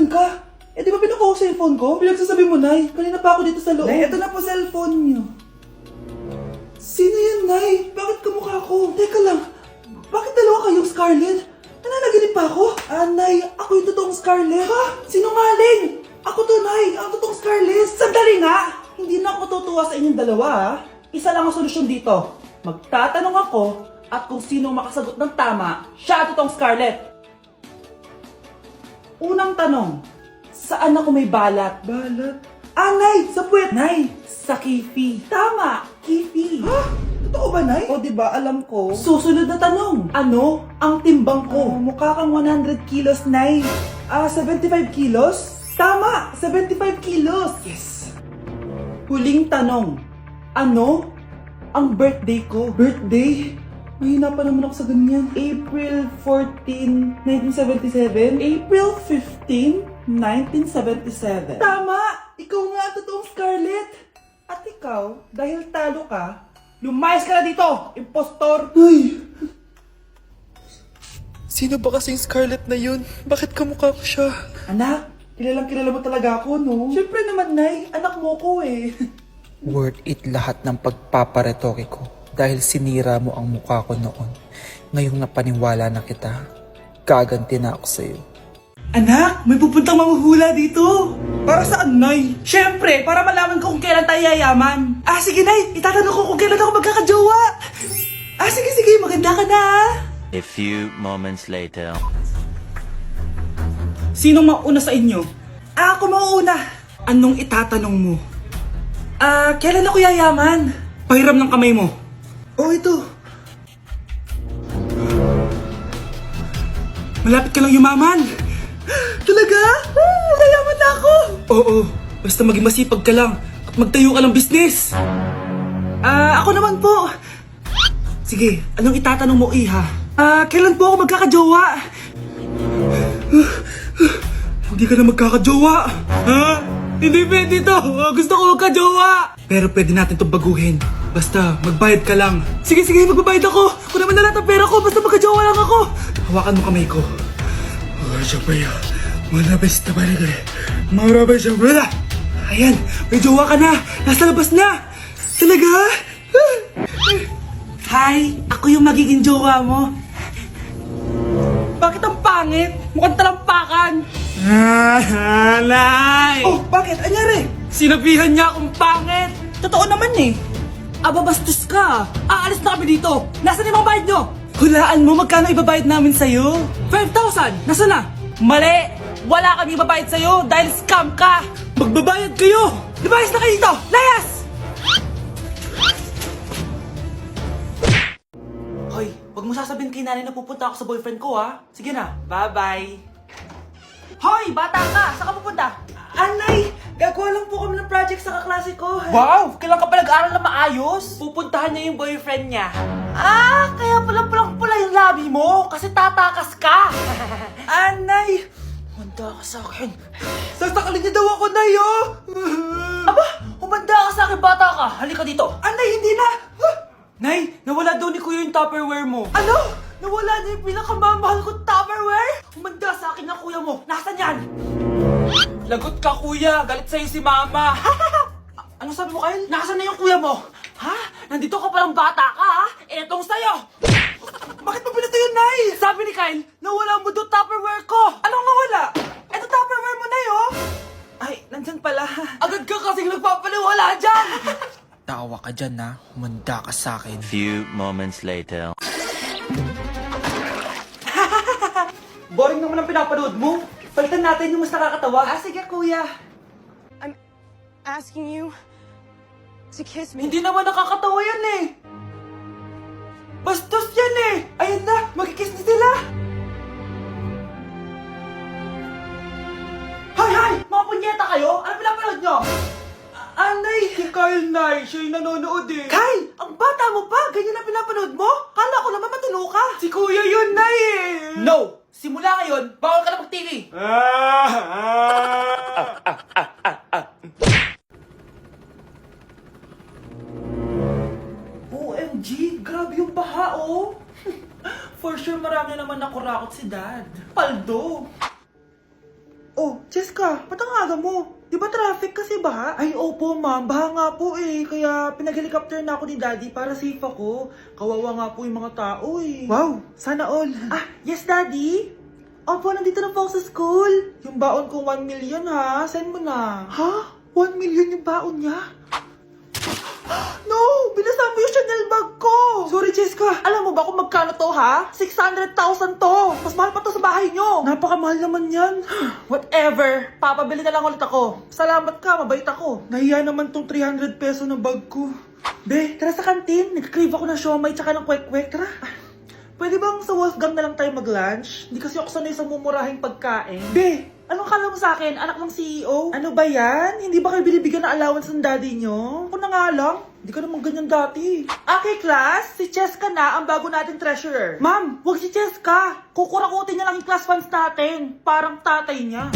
ka? Eh, di ba pinukuha ko sa cellphone ko? Pinagsasabi mo, Nay. Kanina pa ako dito sa loob. Nay, ito na po cellphone niyo. Sino yan, Nay? Bakit kamukha ko? Teka lang. Bakit dalawa kayong Scarlett? Nananaginip pa ako? Nay, ako yung totoong Scarlett. Ha? Sinungaling? Ako to, Nay. Ang totoong Scarlett. Sandali nga. Hindi na ako tutuwa sa inyong dalawa, ha? Isa lang ang solusyon dito. Magtatanong ako at kung sino makasagot ng tama, siya ang totoong Scarlett. Unang tanong, saan ako may balat? Balat? Nay! Sa puwet! Nay! Sa kifi. Tama! Kifi. Ha? Totoo ba, Nay? O, diba? Alam ko. Susunod na tanong. Ano ang timbang ko? Mukha kang 100 kilos, Nay. 75 kilos? Tama! 75 kilos! Yes! Huling tanong. Ano ang birthday ko? Birthday? Mahina pa naman ako sa ganyan. April 14, 1977? April 15, 1977. Tama! Ikaw nga ang totoong Scarlett! At ikaw, dahil talo ka, lumayas ka na dito, impostor! Ay! Sino ba kasing Scarlett na yun? Bakit kamukha ko siya? Anak, kilala mo talaga ako, no? Siyempre naman, Nay. Anak mo ko eh. Worth it lahat ng pagpaparetoke ko dahil sinira mo ang mukha ko noon. Ngayong napaniwala na kita, gaganti na ako sa'yo. Anak, may pupuntang manghuhula dito. Para saan, Nay? Siyempre, para malaman ko kung kailan tayo yayaman. Sige, Nay. Itatanong ko kung kailan ako magkakajowa. Sige. Maganda ka na, A few moments later. Sinong mauna sa inyo? Ako mauna. Anong itatanong mo? Kailan ako yayaman? Pahiram ng kamay mo. Ito. Malapit ka lang yumaman. Talaga? Yayaman na ako. Oo, basta maging masipag ka lang at magtayo ka ng business. Ako naman po. Sige, anong itatanong mo, Iha? Kailan po ako magkakajowa? Hindi ka na magkakajowa. Ha? Hindi pwede to. Gusto ko magkajowa. Pero pwede natin itong baguhin. Basta, magbayad ka lang. Sige, magbabayad ako. Kung naman na lahat ang pera ko, basta magkajowa lang ako. Hawakan mo kamay ko. Ayan, may jowa ka na. Nasa labas na. Talaga? Hi, ako yung magiging jowa mo. Bakit ang pangit? Mukhang talampakan. Nay! Bakit? Anyari? Sinabihan niya akong pangit. Totoo naman eh. Bastos ka. Aalis na kami dito. Nasaan yung mga bayad nyo? Hulaan mo magkano ibabayad namin sa'yo? 5,000! Nasaan na? Mali! Wala kami ibabayad sa'yo dahil scam ka! Magbabayad kayo! Lumayas na kayo dito! Layas! Hoy, wag mo sasabihin kay nanay na pupunta ako sa boyfriend ko, ha? Sige na, bye-bye. Hoy, bata ka! Saan ka pupunta? Anay! Gagawa lang po kami ng project sa kaklase ko. Wow! Kailan ka pa nag-aaral na maayos? Pupuntahan niya yung boyfriend niya. Kaya pala pulang-pula yung labi mo kasi tatakas ka. Anay! Humanda ka sa akin. Sasakalin niya daw ako, Nay, oh! Humanda ka sa akin, bata ka. Halika dito. Anay, hindi na! Nay, nawala daw ni Kuya yung Tupperware mo. Ano? Nawala na yung pinakamamahal kong Tupperware? Humanda sa akin ng kuya mo. Nasaan yan? Lagot ka, kuya. Galit sa'yo si mama. Ano sabi mo, Kyle? Nasaan na yung kuya mo? Ha? Nandito ka palang bata ka, ha? Etong sa'yo. Bakit mo pinito yun, Nay? Sabi ni Kyle, nawala mo doon Tupperware ko. Anong nawala? Eto Tupperware mo, Nay, oh. Ay, nandyan pala. Agad ka kasing nagpapaliwala dyan. Tawa ka dyan na, humanda ka sa akin. Few moments later. Boring naman ang pinapanood mo. Palitan natin yung mas nakakatawa. Sige, kuya. I'm asking you to kiss me. Hindi naman nakakatawa yan eh. Bastos yan eh. Ayan na, magkikiss na sila. Hay! Mga punyeta kayo? Ano pinapanood nyo? Anay! Si Kyle, Nay. Siya yung nanonood eh. Kyle! Ang bata mo pa! Ganyan ang pinapanood mo? Kala ko naman matino ka. Si Kuya yun, Nay eh. No! Simula ngayon, bawal ka na mag-TV. OMG! Grabe yung baha, oh! For sure, marami naman nakurakot si Dad. Paldo! Oh, Cheska, ba't ang aga mo? Di ba traffic kasi baha? Ay, opo ma'am. Baha nga po eh. Kaya pinag-helicopter na ako ni daddy para safe ako. Kawawa nga po yung mga tao eh. Wow, sana all. Ah, yes daddy? Opo, nandito na po ako sa school. Yung baon ko 1 million ha. Send mo na. Ha? 1 million yung baon niya? No! Binasa mo yung Chanel bag ko! Sorry, Cheska. Alam mo ba kung magkano to, ha? 600,000 to! Mas mahal pa to sa bahay nyo! Napakamahal naman yan. Whatever. Papabili na lang ulit ako. Salamat ka, mabait ako. Nahiya naman tong 300 peso na bag ko. Be, tara sa kantin. Nag-crave ako ng siomay tsaka ng kwek-kwek. Tara. Pwede bang sa Wolfgang na lang tayo mag-lunch? Hindi kasi ako sanay sa mumurahing pagkain. Be, anong kala mo sa akin? Anak ng CEO? Ano ba yan? Hindi ba kayo binibigyan ng allowance ng daddy nyo? Ako na nga lang. Hindi ka naman ganyan dati. Okay, class. Si Cheska na ang bago nating treasurer. Ma'am, wag si Cheska. Kukurakutin niya lang yung class funds natin. Parang tatay niya.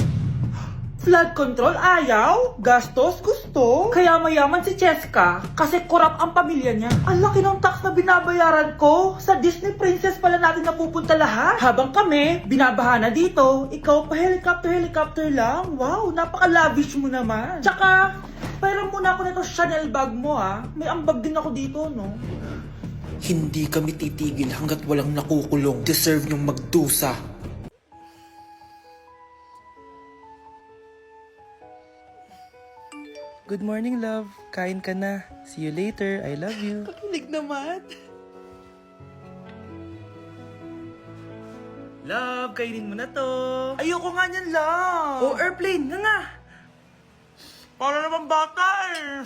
Flood control, ayaw. Gastos, gusto. Kaya mayaman si Cheska kasi korap ang pamilya niya. Ang laki ng tax na binabayaran ko. Sa Disney Princess pala natin napupunta lahat. Habang kami, binabaha na dito. Ikaw pa helicopter lang. Wow, napaka-lavish mo naman. Tsaka, pairam muna ako nito Chanel bag mo ha. May ambag din ako dito, no? Hindi kami titigil hanggat walang nakukulong. Deserve niyong magdusa. Good morning, love. Kain ka na. See you later. I love you. Kakilig naman. Love, kainin mo na to. Ayoko nga niyan, love. Oh, airplane, nga. Para naman bata eh.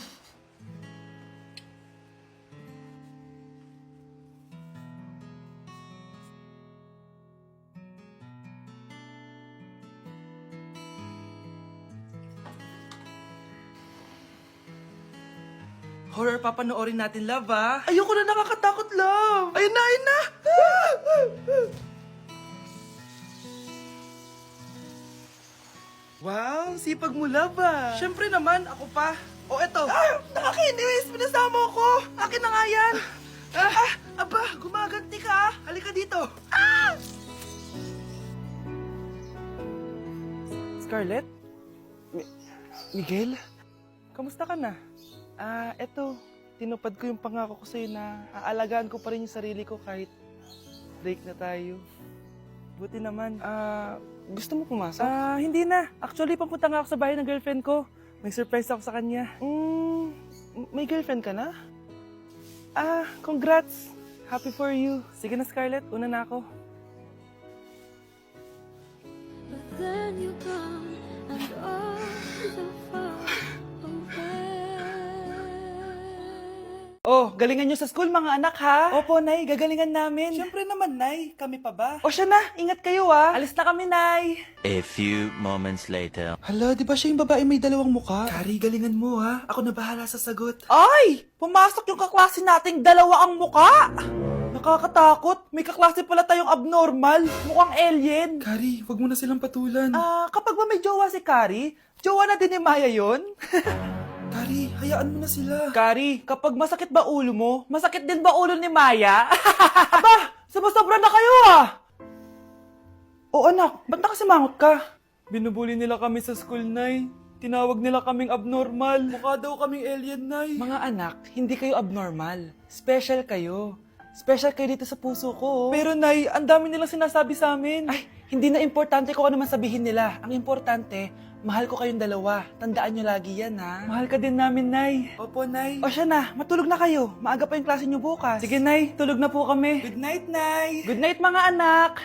Horror papanoorin natin, love, ah. Ayoko na, nakakatakot, love. Ayun na, ayun na. Wow, sipag mo, love, ah. Siyempre naman, ako pa. O, eto. Ah, nakakainis. Pinasama ko. Akin na nga yan. Aba, gumaganti ka. Halika dito. Ah! Scarlett? Miguel? Kamusta ka na? Eto. Tinupad ko yung pangako ko sa'yo na aalagaan ko pa rin yung sarili ko kahit break na tayo. Buti naman. Gusto mo pumasok? Hindi na. Actually, papunta nga ako sa bahay ng girlfriend ko. May surprise ako sa kanya. May girlfriend ka na? Congrats. Happy for you. Sige na, Scarlett. Una na ako. But then you come and all so far away. Oh, galingan nyo sa school mga anak ha? Opo, Nay. Gagalingan namin. Siyempre naman, Nay. Kami pa ba? O siya na. Ingat kayo ha. Alis na kami, Nay. A few moments later. Hala, di ba siya yung babae may dalawang muka? Kari, galingan mo ha. Ako na bahala sa sagot. Ay! Pumasok yung kaklase nating dalawa ang muka! Nakakatakot. May kaklase pala tayong abnormal. Mukhang alien. Kari, wag mo na silang patulan. Kapag ba may jowa si Kari, jowa na din ni Maya yun? Kari, hayaan mo na sila. Kari, kapag masakit ba ulo mo, masakit din ba ulo ni Maya? Aba, sumusobra na kayo ah! O anak, ba't nakasimangot ka? Binubuli nila kami sa school, Nay. Tinawag nila kaming abnormal. Mukha daw kaming alien, Nay. Mga anak, hindi kayo abnormal. Special kayo. Special kayo dito sa puso ko. Pero Nay, ang dami nilang sinasabi sa amin. Ay, hindi na importante kung ano man sabihin nila. Ang importante, mahal ko kayong dalawa. Tandaan nyo lagi yan, ha? Mahal ka din namin, Nay. Opo, Nay. O siya na, matulog na kayo. Maaga pa yung klase nyo bukas. Sige, Nay, tulog na po kami. Good night, Nay. Good night, mga anak.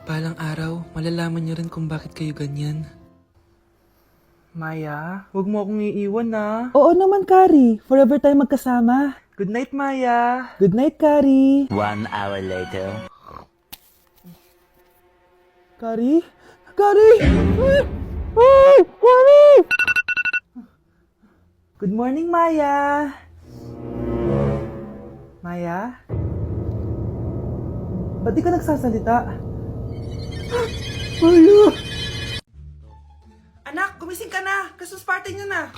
Balang araw, malalaman niyo rin kung bakit kayo ganyan. Maya, huwag mo akong iiwan, na. Oo naman, Kari. Forever tayo magkasama. Good night, Maya. Good night, Kari. 1 hour later. Kari? Kari! Ay! Kari! Good morning, Maya. Maya? Ba't di ka nagsasalita? Maya! Anak, gumising ka na. Christmas party nyo na.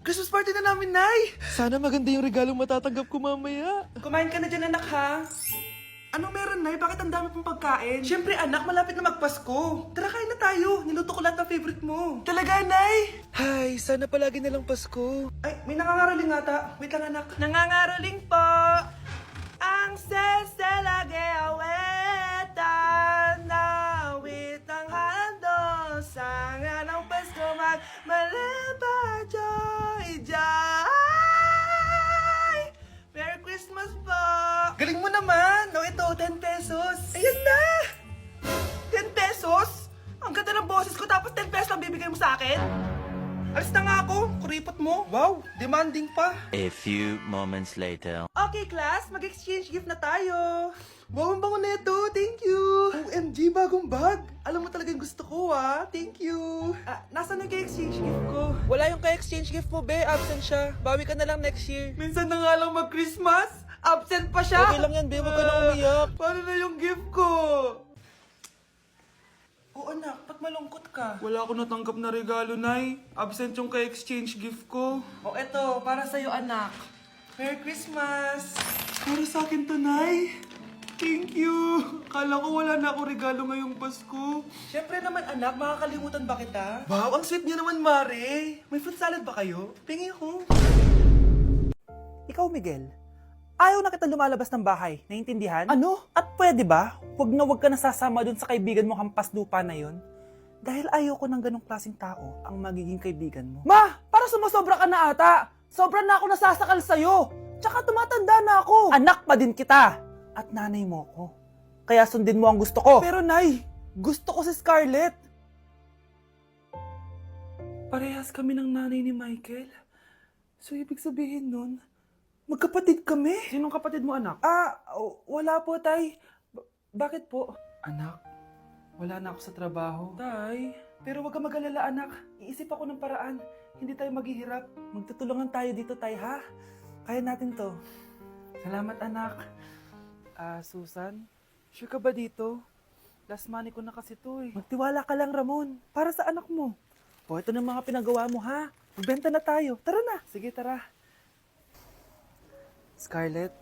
Christmas party na namin, Nay. Sana maganda yung regalong matatanggap ko mamaya. Kumain ka na dyan, anak, ha? Ano meron, Nay? Bakit ang dami pong pagkain? Siyempre, anak, malapit na magpasko. Tara, kain na tayo. Niluto ko lahat ng favorite mo. Talaga, Nay? Hay, sana palagi na lang Pasko. Ay, may nangangaraling ata. Wait lang, anak. Nangangaraling po. Ang seselage awetan na awit ng handol. Sanga ng Pasko magmalaba joy joy. Merry Christmas po! Galing mo naman! No, ito, 10 pesos. Ayan na! 10 pesos? Ang ganda ng boses ko tapos 10 pesos lang bibigay mo sa akin? Alis na nga ako, kuripot mo. Wow, demanding pa. A few moments later. Okay, class, mag-exchange gift na tayo. Wow, ang bango nito. Thank you. OMG, bagong bag. Alam mo talaga yung gusto ko, ah. Thank you. Nasaan yung kay-exchange gift ko? Wala yung kay-exchange gift mo, be. Absent siya. Bawi ka na lang next year. Minsan na nga lang mag-Christmas. Absent pa siya. Okay lang yan, be. Huwag ka na umiyak. Paano na yung gift ko? Oo, anak. Ba't malungkot ka? Wala ako natanggap na regalo, Nay. Absent yung kay-exchange gift ko. O, eto. Para sa'yo, anak. Merry Christmas! Para sa akin to, Nay. Thank you! Kala ko wala na ako regalo ngayong Pasko. Siyempre naman, anak. Makakalimutan ba kita? Wow, ang sweet niya naman, Mare. May fruit salad ba kayo? Pingi ako. Ikaw, Miguel. Ayaw na kita lumalabas ng bahay. Naiintindihan? Ano? At pwede ba? Huwag ka nasasama dun sa kaibigan mo hampas lupa na yon. Dahil ayaw ko ng ganong klaseng tao ang magiging kaibigan mo. Ma! Para sumasobra ka na ata! Sobra na ako nasasakal sa'yo! Tsaka tumatanda na ako! Anak pa din kita! At nanay mo ko. Kaya sundin mo ang gusto ko. Pero Nay, gusto ko si Scarlett. Parehas kami ng nanay ni Michael. So ibig sabihin nun, magkapatid kami? Sinong kapatid mo, anak? Wala po, Tay. Bakit po? Anak, wala na ako sa trabaho. Tay, pero wag ka mag-alala, anak. Iisip ako ng paraan. Hindi tayo maghihirap. Magtutulungan tayo dito, Tay, ha? Kaya natin to. Salamat, anak. Susan, sure ka ba dito? Last money ko na kasi to, eh. Magtiwala ka lang, Ramon. Para sa anak mo. O, ito na mga pinagawa mo, ha? Magbenta na tayo. Tara na. Sige, tara. Scarlett,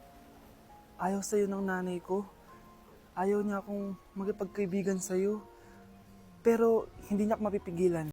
ayaw sa'yo ng nanay ko. Ayaw niya akong magipagkaibigan sa'yo. Pero hindi niya ako mapipigilan.